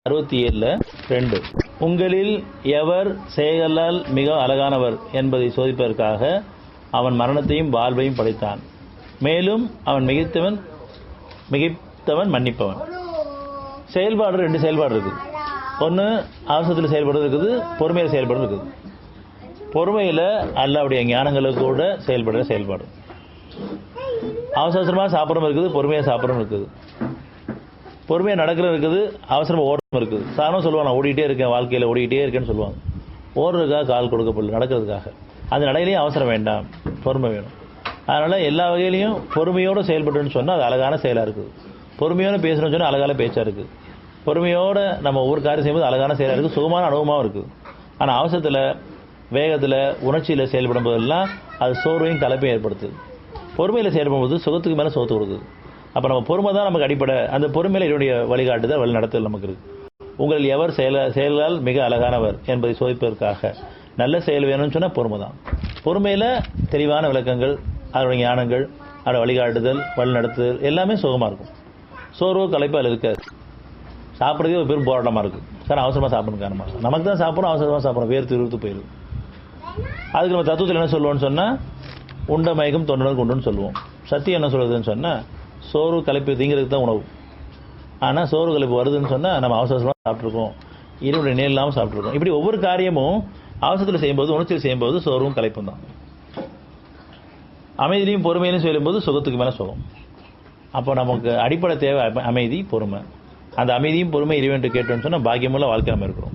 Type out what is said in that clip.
67 2 உங்களில் எவர் செயலால் மிக அழகானவர் என்பதை சோதிப்பதற்காக அவன் மரணத்தையும் வாழ்வையும் படைத்தான். மேலும் அவன் மிகைத்தவன் மன்னிப்பவன். செயல்பாடு 2 செயல்பாடு இருக்குது. ஒன்று அவசரத்தில் செயல்படுறது இருக்குது, பொறுமையில் செயல்படுறது இருக்குது. பொறுமையில் அல்லாவுடைய ஞானங்களுக்கு கூட செயல்படுற செயல்பாடு. அவசரமாக சாப்பிட்றதும் இருக்குது, பொறுமையாக சாப்பிட்றதும் இருக்குது. பொறுமையாக நடக்கிறது இருக்குது, அவசரமாக ஓடுறதும் இருக்குது. சாதாரணமாக சொல்லுவாங்க, நான் ஓடிக்கிட்டே இருக்கேன், வாழ்க்கையில் ஓடிக்கிட்டே இருக்கேன்னு சொல்லுவாங்க. ஓடுறதுக்காக கால் கொடுக்கப்படல, நடக்கிறதுக்காக. அந்த நடையிலையும் அவசரம் வேண்டாம், பொறுமை வேணும். அதனால் எல்லா வகையிலையும் பொறுமையோடு செயல்பட்டுன்னு சொன்னால் அது அழகான செயலாக இருக்குது. பொறுமையோடு பேசணும்னு சொன்னால் அழகான பேச்சாக இருக்குது. பொறுமையோடு நம்ம ஒவ்வொரு காரியம் செய்யும்போது அழகான செயலாக இருக்குது, சுகமான அனுபவமாகவும் இருக்குது. ஆனால் அவசரத்தில், வேகத்தில், உணர்ச்சியில் செயல்படும் போதெல்லாம் அது சோர்வையும் கலப்பையும் ஏற்படுத்துது. பொறுமையில் செயல்படும்போது சுகத்துக்கு மேலே சுகத்து கொடுக்குது. அப்போ நம்ம பொறுமை தான் நமக்கு அடிப்படை. அந்த பொறுமையில் என்னுடைய வழிகாட்டுதல், வழி நடத்தல் நமக்கு இருக்குது. உங்களில் எவர் செயலால் மிக அழகானவர் என்பதை சோதிப்பதற்காக நல்ல செயல் வேணும்னு சொன்னால் பொறுமை தான். பொறுமையில் தெளிவான விளக்கங்கள், அதனுடைய ஞானங்கள், அதோட வழிகாட்டுதல், வழி நடத்துதல் எல்லாமே சுகமாக இருக்கும். சோர்வோ கலைப்போ அதில் இருக்காது. சாப்பிட்றதே ஒரு பெரும் போராட்டமாக இருக்குது. சார் அவசரமாக சாப்பிடணும் காரணமாக நமக்கு தான் சாப்பிட்றோம், அவசரமாக சாப்பிட்றோம், வேர்த்து விறுத்து போயிடுது. அதுக்கு நம்ம தத்துவத்தில் என்ன சொல்லுவோம்னு சொன்னால் உண்ட மயக்கம் தொண்டனுக்கு உண்டுன்னு சொல்லுவோம். சத்தியம் என்ன சொல்லுதுன்னு சொன்னால் சோறு கலைப்பு தீங்கிறதுக்கு தான் உணவு. ஆனால் சோறு கலைப்பு வருதுன்னு சொன்னால் நம்ம அவசரமாக சாப்பிட்ருக்கோம், இருவுடைய நேர் இல்லாமல் சாப்பிட்ருக்கோம். இப்படி ஒவ்வொரு காரியமும் அவசரத்தில் செய்யும்போது, உணர்ச்சியில் செய்யும்போது சோர்வும் கலைப்பும் தான். அமைதியிலையும் பொறுமையிலையும் செய்யும்போது சுகத்துக்கு மேலே சுகம். அப்போ நமக்கு அடிப்படை தேவை அமைதி, பொறுமை. அந்த அமைதியும் பொறுமை இறைவன் கேட்டோம்னு சொன்னால் பாக்கியமுள்ள வாழ்க்கை நம்ம இருக்கிறோம்.